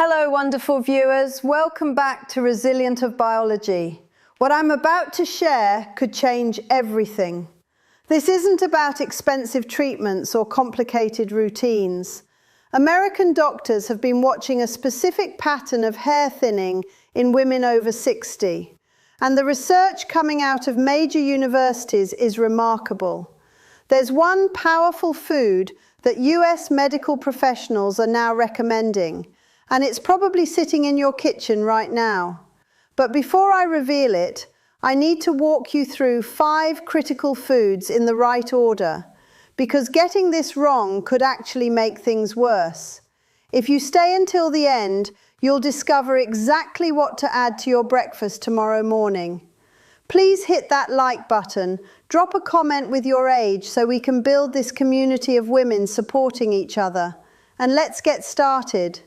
Hello, wonderful viewers. Welcome back to Resilient of Biology. What I'm about to share could change everything. This isn't about expensive treatments or complicated routines. American doctors have been watching a specific pattern of hair thinning in women over 60, and the research coming out of major universities is remarkable. There's one powerful food that US medical professionals are now recommending, and it's probably sitting in your kitchen right now. But before I reveal it, I need to walk you through 5 critical foods in the right order, because getting this wrong could actually make things worse. If you stay until the end, you'll discover exactly what to add to your breakfast tomorrow morning. Please hit that like button, drop a comment with your age so we can build this community of women supporting each other. And let's get started.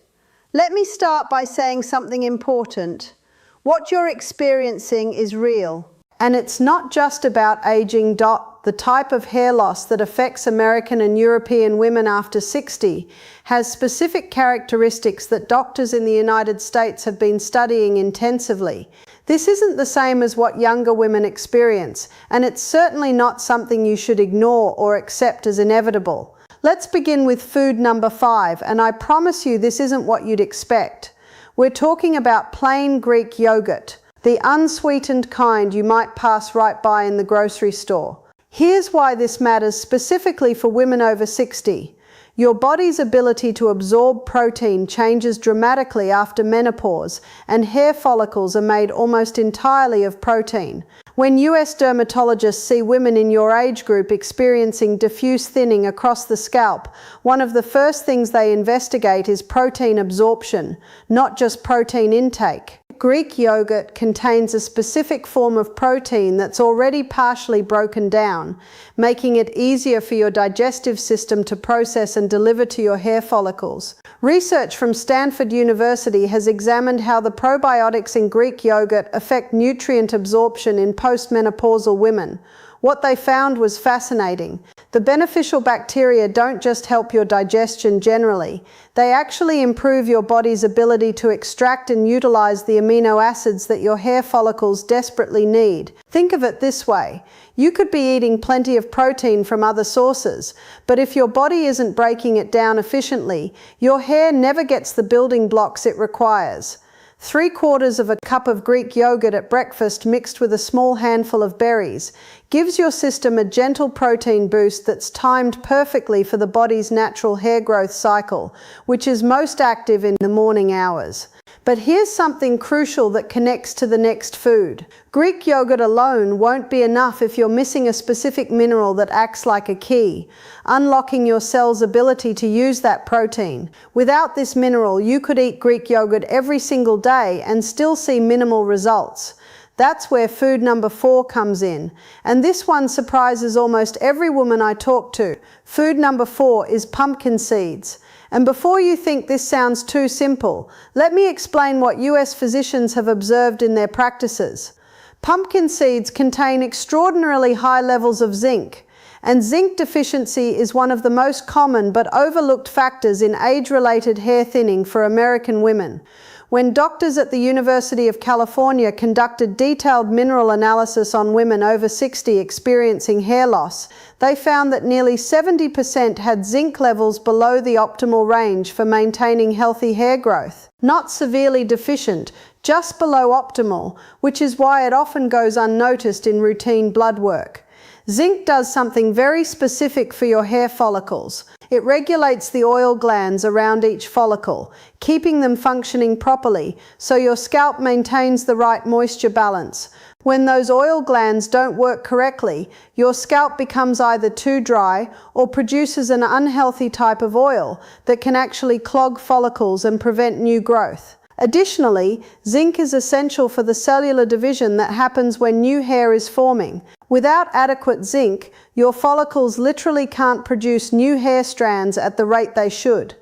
Let me start by saying something important. What you're experiencing is real. And it's not just about aging. The type of hair loss that affects American and European women after 60 has specific characteristics that doctors in the United States have been studying intensively. This isn't the same as what younger women experience, and it's certainly not something you should ignore or accept as inevitable. Let's begin with food number 5, and I promise you this isn't what you'd expect. We're talking about plain Greek yogurt, the unsweetened kind you might pass right by in the grocery store. Here's why this matters specifically for women over 60. Your body's ability to absorb protein changes dramatically after menopause, and hair follicles are made almost entirely of protein. When US dermatologists see women in your age group experiencing diffuse thinning across the scalp, one of the first things they investigate is protein absorption, not just protein intake. Greek yogurt contains a specific form of protein that's already partially broken down, making it easier for your digestive system to process and deliver to your hair follicles. Research from Stanford University has examined how the probiotics in Greek yogurt affect nutrient absorption in postmenopausal women. What they found was fascinating. The beneficial bacteria don't just help your digestion generally, they actually improve your body's ability to extract and utilize the amino acids that your hair follicles desperately need. Think of it this way. You could be eating plenty of protein from other sources, but if your body isn't breaking it down efficiently, your hair never gets the building blocks it requires. 3/4 of a cup of Greek yogurt at breakfast mixed with a small handful of berries gives your system a gentle protein boost that's timed perfectly for the body's natural hair growth cycle, which is most active in the morning hours. But here's something crucial that connects to the next food. Greek yogurt alone won't be enough if you're missing a specific mineral that acts like a key, unlocking your cell's ability to use that protein. Without this mineral, you could eat Greek yogurt every single day and still see minimal results. That's where food number 4 comes in, and this one surprises almost every woman I talk to. Food number 4 is pumpkin seeds. And before you think this sounds too simple, let me explain what US physicians have observed in their practices. Pumpkin seeds contain extraordinarily high levels of zinc, and zinc deficiency is one of the most common but overlooked factors in age-related hair thinning for American women. When doctors at the University of California conducted detailed mineral analysis on women over 60 experiencing hair loss, they found that nearly 70% had zinc levels below the optimal range for maintaining healthy hair growth. Not severely deficient, just below optimal, which is why it often goes unnoticed in routine blood work. Zinc does something very specific for your hair follicles. It regulates the oil glands around each follicle, keeping them functioning properly so your scalp maintains the right moisture balance. When those oil glands don't work correctly, your scalp becomes either too dry or produces an unhealthy type of oil that can actually clog follicles and prevent new growth. Additionally, zinc is essential for the cellular division that happens when new hair is forming. Without adequate zinc, your follicles literally can't produce new hair strands at the rate they should.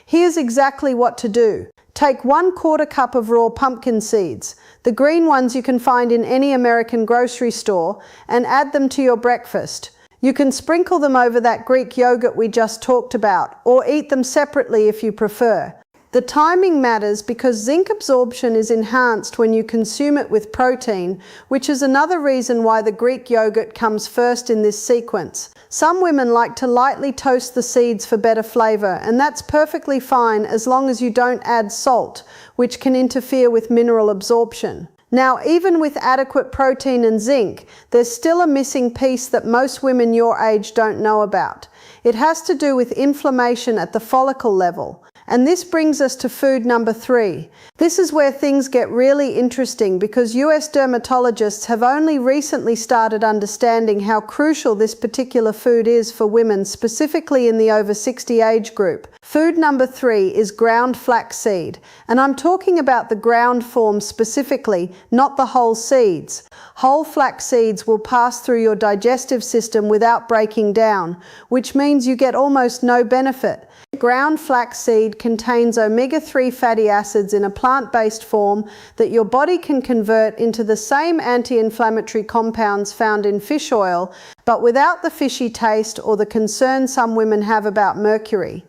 Here's exactly what to do. Take 1/4 cup of raw pumpkin seeds, the green ones you can find in any American grocery store, and add them to your breakfast. You can sprinkle them over that Greek yogurt we just talked about, or eat them separately if you prefer. The timing matters because zinc absorption is enhanced when you consume it with protein, which is another reason why the Greek yogurt comes first in this sequence. Some women like to lightly toast the seeds for better flavor, and that's perfectly fine as long as you don't add salt, which can interfere with mineral absorption. Now, even with adequate protein and zinc, there's still a missing piece that most women your age don't know about. It has to do with inflammation at the follicle level. And this brings us to food number 3. This is where things get really interesting because US dermatologists have only recently started understanding how crucial this particular food is for women, specifically in the over 60 age group. Food number 3 is ground flaxseed, and I'm talking about the ground form specifically, not the whole seeds. Whole flax seeds will pass through your digestive system without breaking down, which means you get almost no benefit. Ground flaxseed contains omega-3 fatty acids in a plant-based form that your body can convert into the same anti-inflammatory compounds found in fish oil, but without the fishy taste or the concern some women have about mercury.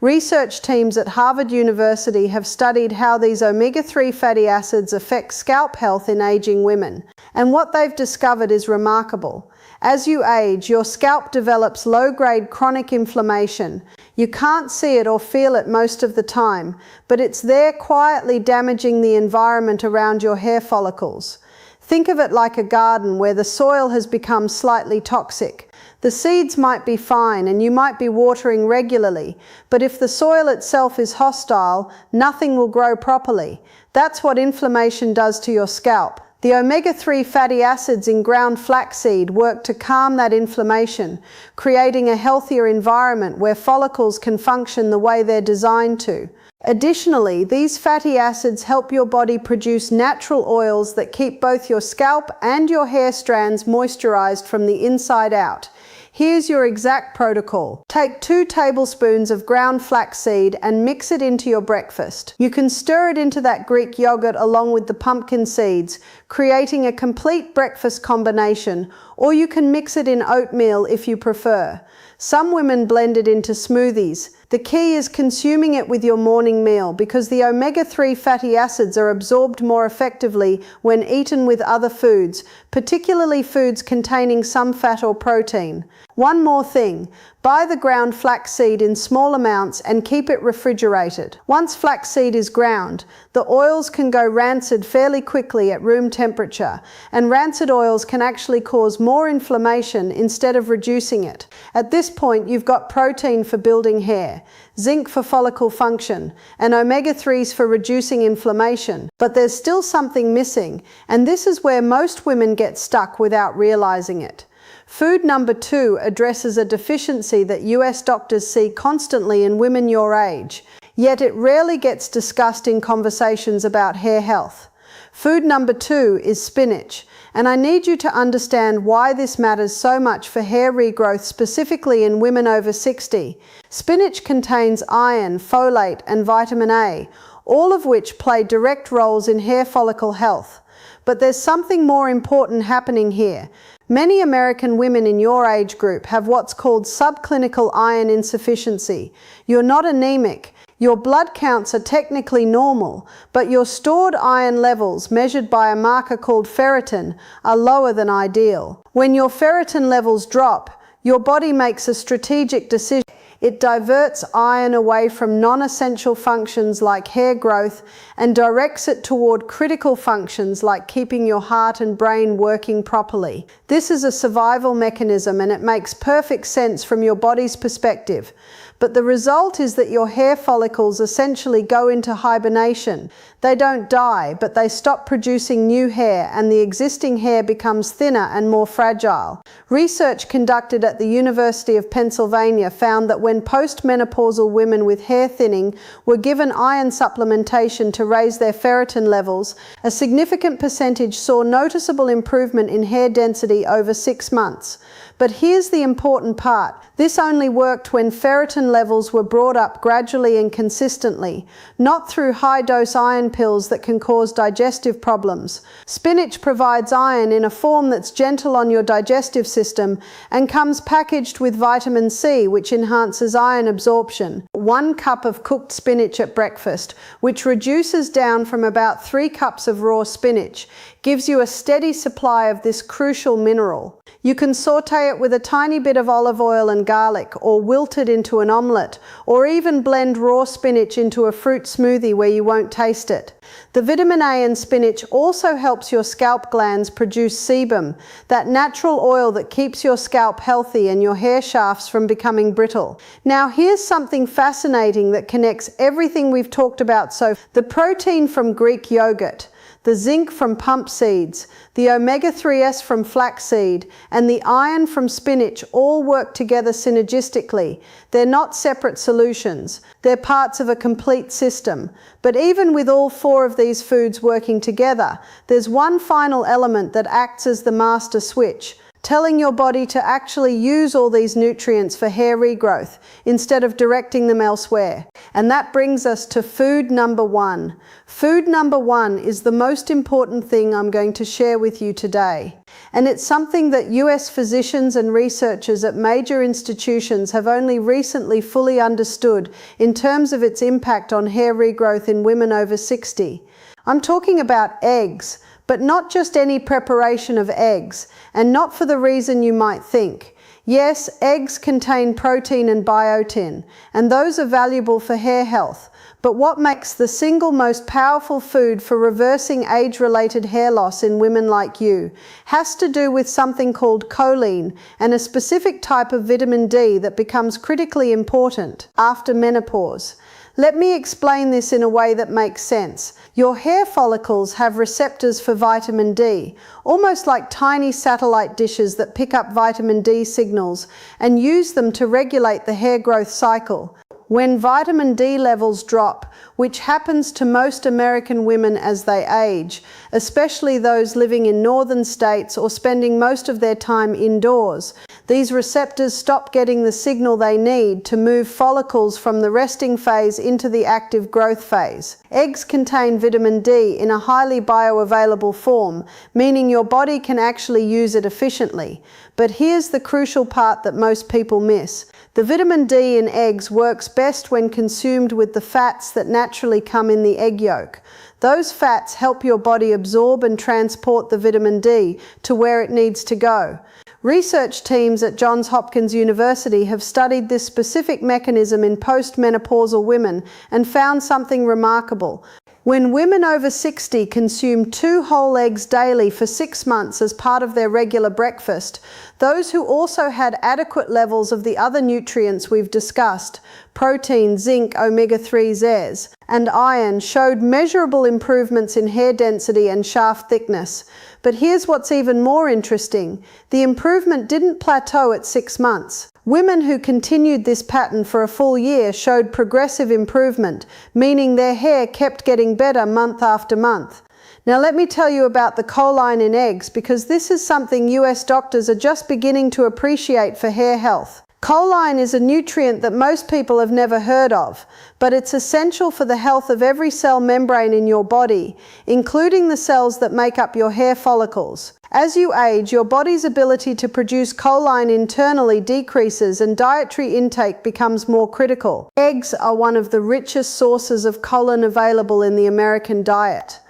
Research teams at Harvard University have studied how these omega-3 fatty acids affect scalp health in aging women, and what they've discovered is remarkable. As you age, your scalp develops low-grade chronic inflammation. You can't see it or feel it most of the time, but it's there quietly damaging the environment around your hair follicles. Think of it like a garden where the soil has become slightly toxic. The seeds might be fine and you might be watering regularly, but if the soil itself is hostile, nothing will grow properly. That's what inflammation does to your scalp. The omega-3 fatty acids in ground flaxseed work to calm that inflammation, creating a healthier environment where follicles can function the way they're designed to. Additionally, these fatty acids help your body produce natural oils that keep both your scalp and your hair strands moisturized from the inside out. Here's your exact protocol. Take 2 tablespoons of ground flaxseed and mix it into your breakfast. You can stir it into that Greek yogurt along with the pumpkin seeds, creating a complete breakfast combination, or you can mix it in oatmeal if you prefer. Some women blend it into smoothies. The key is consuming it with your morning meal because the omega-3 fatty acids are absorbed more effectively when eaten with other foods, particularly foods containing some fat or protein. One more thing, buy the ground flaxseed in small amounts and keep it refrigerated. Once flaxseed is ground, the oils can go rancid fairly quickly at room temperature, and rancid oils can actually cause more inflammation instead of reducing it. At this point, you've got protein for building hair, zinc for follicle function, and omega-3s for reducing inflammation. But there's still something missing, and this is where most women get stuck without realizing it. Food number 2 addresses a deficiency that US doctors see constantly in women your age, yet it rarely gets discussed in conversations about hair health. Food number 2 is spinach, and I need you to understand why this matters so much for hair regrowth, specifically in women over 60. Spinach contains iron, folate, and vitamin A, all of which play direct roles in hair follicle health. But there's something more important happening here. Many American women in your age group have what's called subclinical iron insufficiency. You're not anemic. Your blood counts are technically normal, but your stored iron levels, measured by a marker called ferritin, are lower than ideal. When your ferritin levels drop, your body makes a strategic decision. It diverts iron away from non-essential functions like hair growth and directs it toward critical functions like keeping your heart and brain working properly. This is a survival mechanism, and it makes perfect sense from your body's perspective. But the result is that your hair follicles essentially go into hibernation. They don't die, but they stop producing new hair, and the existing hair becomes thinner and more fragile. Research conducted at the University of Pennsylvania found that when postmenopausal women with hair thinning were given iron supplementation to raise their ferritin levels, a significant percentage saw noticeable improvement in hair density over 6 months. But here's the important part. This only worked when ferritin levels were brought up gradually and consistently, not through high-dose iron pills that can cause digestive problems. Spinach provides iron in a form that's gentle on your digestive system and comes packaged with vitamin C, which enhances iron absorption. 1 cup of cooked spinach at breakfast, which reduces down from about 3 cups of raw spinach, gives you a steady supply of this crucial mineral. You can saute it with a tiny bit of olive oil and garlic, or wilt it into an omelette, or even blend raw spinach into a fruit smoothie where you won't taste it. The vitamin A in spinach also helps your scalp glands produce sebum, that natural oil that keeps your scalp healthy and your hair shafts from becoming brittle. Now here's something fascinating that connects everything we've talked about so far. The protein from Greek yogurt, the zinc from pump seeds, the omega-3s from flaxseed, and the iron from spinach all work together synergistically. They're not separate solutions. They're parts of a complete system. But even with all 4 of these foods working together, there's one final element that acts as the master switch, telling your body to actually use all these nutrients for hair regrowth instead of directing them elsewhere. And that brings us to food number 1. Food number 1 is the most important thing I'm going to share with you today. And it's something that US physicians and researchers at major institutions have only recently fully understood in terms of its impact on hair regrowth in women over 60. I'm talking about eggs. But not just any preparation of eggs, and not for the reason you might think. Yes, eggs contain protein and biotin, and those are valuable for hair health. But what makes the single most powerful food for reversing age-related hair loss in women like you has to do with something called choline and a specific type of vitamin D that becomes critically important after menopause. Let me explain this in a way that makes sense. Your hair follicles have receptors for vitamin D, almost like tiny satellite dishes that pick up vitamin D signals and use them to regulate the hair growth cycle. When vitamin D levels drop, which happens to most American women as they age, especially those living in northern states or spending most of their time indoors, these receptors stop getting the signal they need to move follicles from the resting phase into the active growth phase. Eggs contain vitamin D in a highly bioavailable form, meaning your body can actually use it efficiently. But here's the crucial part that most people miss. The vitamin D in eggs works best when consumed with the fats that naturally come in the egg yolk. Those fats help your body absorb and transport the vitamin D to where it needs to go. Research teams at Johns Hopkins University have studied this specific mechanism in postmenopausal women and found something remarkable. When women over 60 consume 2 whole eggs daily for 6 months as part of their regular breakfast, those who also had adequate levels of the other nutrients we've discussed, protein, zinc, omega-3s, and iron, showed measurable improvements in hair density and shaft thickness. But here's what's even more interesting. The improvement didn't plateau at 6 months. Women who continued this pattern for a full year showed progressive improvement, meaning their hair kept getting better month after month. Now let me tell you about the choline in eggs, because this is something US doctors are just beginning to appreciate for hair health. Choline is a nutrient that most people have never heard of, but it's essential for the health of every cell membrane in your body, including the cells that make up your hair follicles. As you age, your body's ability to produce choline internally decreases and dietary intake becomes more critical. Eggs are one of the richest sources of choline available in the American diet.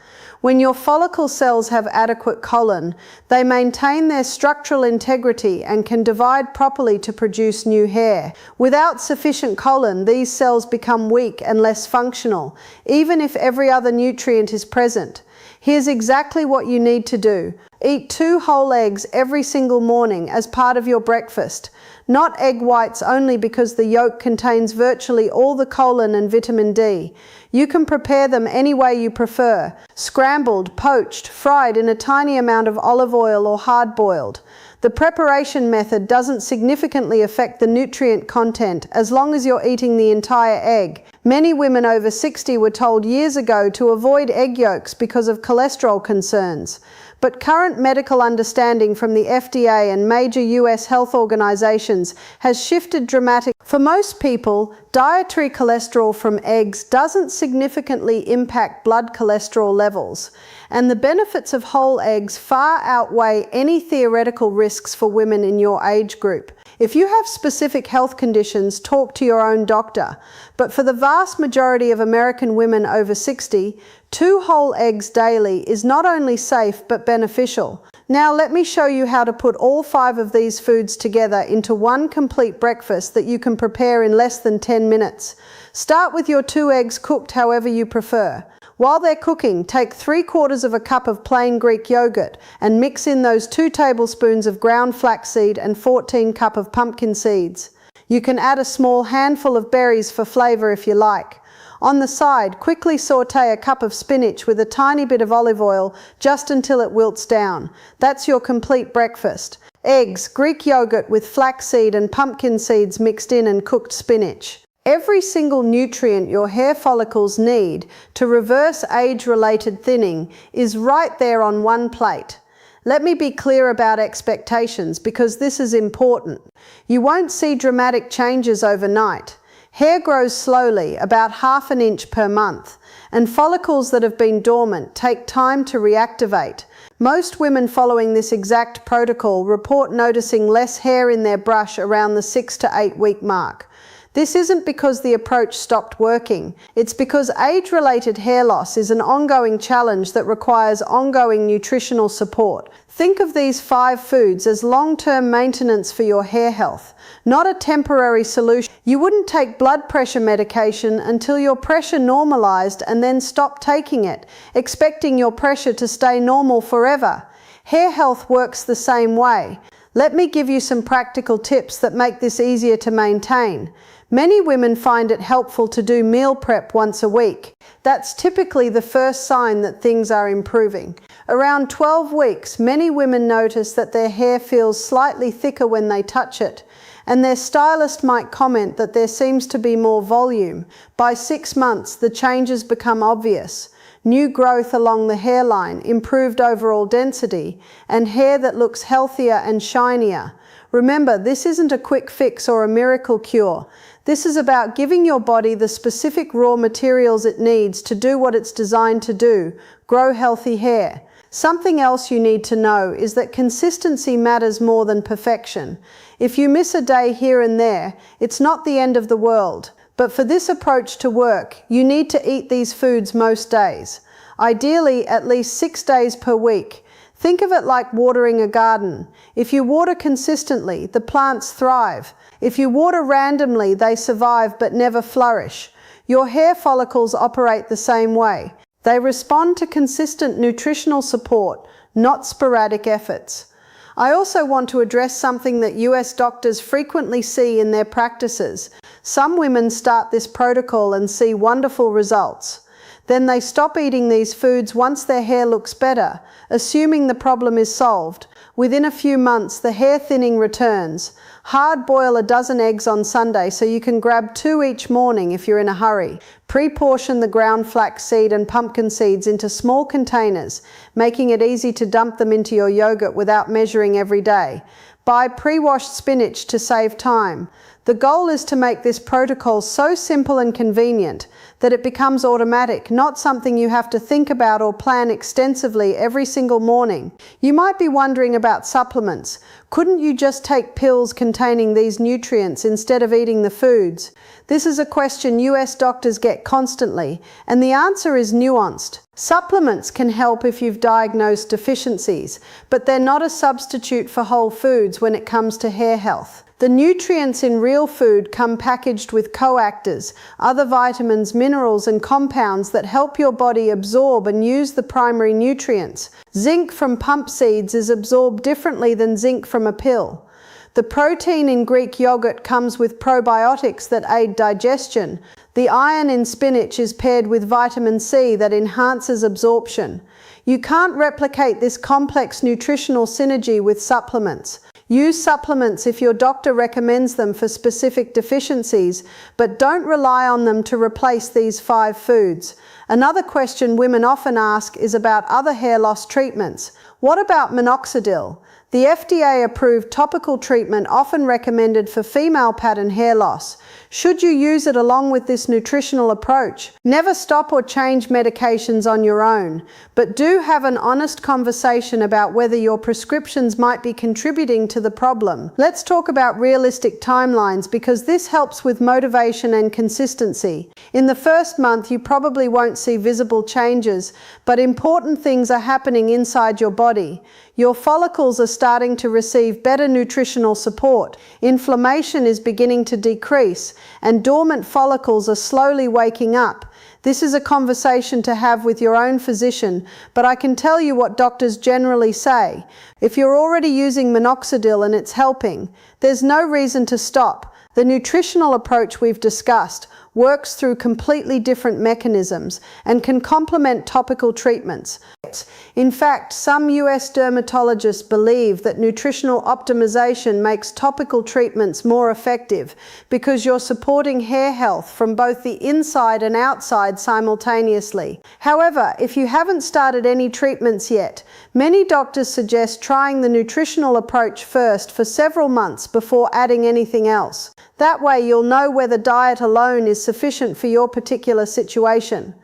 When your follicle cells have adequate choline, they maintain their structural integrity and can divide properly to produce new hair. Without sufficient choline, these cells become weak and less functional, even if every other nutrient is present. Here's exactly what you need to do. Eat 2 whole eggs every single morning as part of your breakfast. Not egg whites only, because the yolk contains virtually all the choline and vitamin D. You can prepare them any way you prefer: scrambled, poached, fried in a tiny amount of olive oil, or hard-boiled. The preparation method doesn't significantly affect the nutrient content as long as you're eating the entire egg. Many women over 60 were told years ago to avoid egg yolks because of cholesterol concerns. But current medical understanding from the FDA and major US health organizations has shifted dramatically. For most people, dietary cholesterol from eggs doesn't significantly impact blood cholesterol levels, and the benefits of whole eggs far outweigh any theoretical risks for women in your age group. If you have specific health conditions, talk to your own doctor. But for the vast majority of American women over 60, 2 whole eggs daily is not only safe but beneficial. Now let me show you how to put all 5 of these foods together into one complete breakfast that you can prepare in less than 10 minutes. Start with your 2 eggs cooked however you prefer. While they're cooking, take 3/4 of a cup of plain Greek yogurt and mix in those 2 tablespoons of ground flaxseed and 14 cups of pumpkin seeds. You can add a small handful of berries for flavor if you like. On the side, quickly saute a cup of spinach with a tiny bit of olive oil just until it wilts down. That's your complete breakfast. Eggs, Greek yogurt with flaxseed and pumpkin seeds mixed in, and cooked spinach. Every single nutrient your hair follicles need to reverse age-related thinning is right there on one plate. Let me be clear about expectations because this is important. You won't see dramatic changes overnight. Hair grows slowly, about 1/2 inch per month, and follicles that have been dormant take time to reactivate. Most women following this exact protocol report noticing less hair in their brush around the 6 to 8 week mark. This isn't because the approach stopped working. It's because age-related hair loss is an ongoing challenge that requires ongoing nutritional support. Think of these 5 foods as long-term maintenance for your hair health, not a temporary solution. You wouldn't take blood pressure medication until your pressure normalized and then stop taking it, expecting your pressure to stay normal forever. Hair health works the same way. Let me give you some practical tips that make this easier to maintain. Many women find it helpful to do meal prep once a week. That's typically the first sign that things are improving. Around 12 weeks, many women notice that their hair feels slightly thicker when they touch it, and their stylist might comment that there seems to be more volume. By 6 months, the changes become obvious. New growth along the hairline, improved overall density, and hair that looks healthier and shinier. Remember, this isn't a quick fix or a miracle cure. This is about giving your body the specific raw materials it needs to do what it's designed to do, grow healthy hair. Something else you need to know is that consistency matters more than perfection. If you miss a day here and there, it's not the end of the world. But for this approach to work, you need to eat these foods most days. Ideally, at least 6 days per week. Think of it like watering a garden. If you water consistently, the plants thrive. If you water randomly, they survive but never flourish. Your hair follicles operate the same way. They respond to consistent nutritional support, not sporadic efforts. I also want to address something that US doctors frequently see in their practices. Some women start this protocol and see wonderful results. Then they stop eating these foods once their hair looks better, assuming the problem is solved. Within a few months, the hair thinning returns. Hard boil a dozen eggs on Sunday so you can grab 2 each morning if you're in a hurry. Pre-portion the ground flaxseed and pumpkin seeds into small containers, making it easy to dump them into your yogurt without measuring every day. Buy pre-washed spinach to save time. The goal is to make this protocol so simple and convenient that it becomes automatic, not something you have to think about or plan extensively every single morning. You might be wondering about supplements. Couldn't you just take pills containing these nutrients instead of eating the foods? This is a question US doctors get constantly, and the answer is nuanced. Supplements can help if you've diagnosed deficiencies, but they're not a substitute for whole foods when it comes to hair health. The nutrients in real food come packaged with coactors, other vitamins, minerals, and compounds that help your body absorb and use the primary nutrients. Zinc from pump seeds is absorbed differently than zinc from a pill. The protein in Greek yogurt comes with probiotics that aid digestion. The iron in spinach is paired with vitamin C that enhances absorption. You can't replicate this complex nutritional synergy with supplements. Use supplements if your doctor recommends them for specific deficiencies, but don't rely on them to replace these 5 foods. Another question women often ask is about other hair loss treatments. What about minoxidil? The FDA-approved topical treatment often recommended for female pattern hair loss. Should you use it along with this nutritional approach? Never stop or change medications on your own, but do have an honest conversation about whether your prescriptions might be contributing to the problem. Let's talk about realistic timelines because this helps with motivation and consistency. In the first month, you probably won't see visible changes, but important things are happening inside your body. Your follicles are starting to receive better nutritional support, inflammation is beginning to decrease, and dormant follicles are slowly waking up. This is a conversation to have with your own physician, but I can tell you what doctors generally say. If you're already using minoxidil and it's helping, there's no reason to stop. The nutritional approach we've discussed works through completely different mechanisms and can complement topical treatments. In fact, some US dermatologists believe that nutritional optimization makes topical treatments more effective because you're supporting hair health from both the inside and outside simultaneously. However, if you haven't started any treatments yet, many doctors suggest trying the nutritional approach first for several months before adding anything else. That way you'll know whether diet alone is sufficient for your particular situation.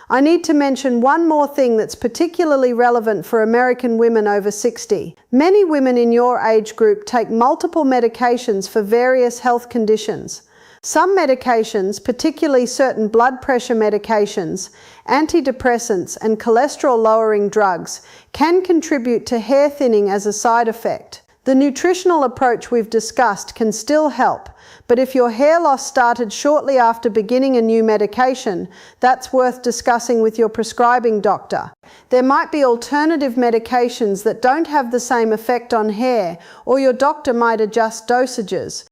I need to mention one more thing that's particularly relevant for American women over 60. Many women in your age group take multiple medications for various health conditions. Some medications, particularly certain blood pressure medications, antidepressants, and cholesterol-lowering drugs, can contribute to hair thinning as a side effect. The nutritional approach we've discussed can still help, but if your hair loss started shortly after beginning a new medication, that's worth discussing with your prescribing doctor. There might be alternative medications that don't have the same effect on hair, or your doctor might adjust dosages.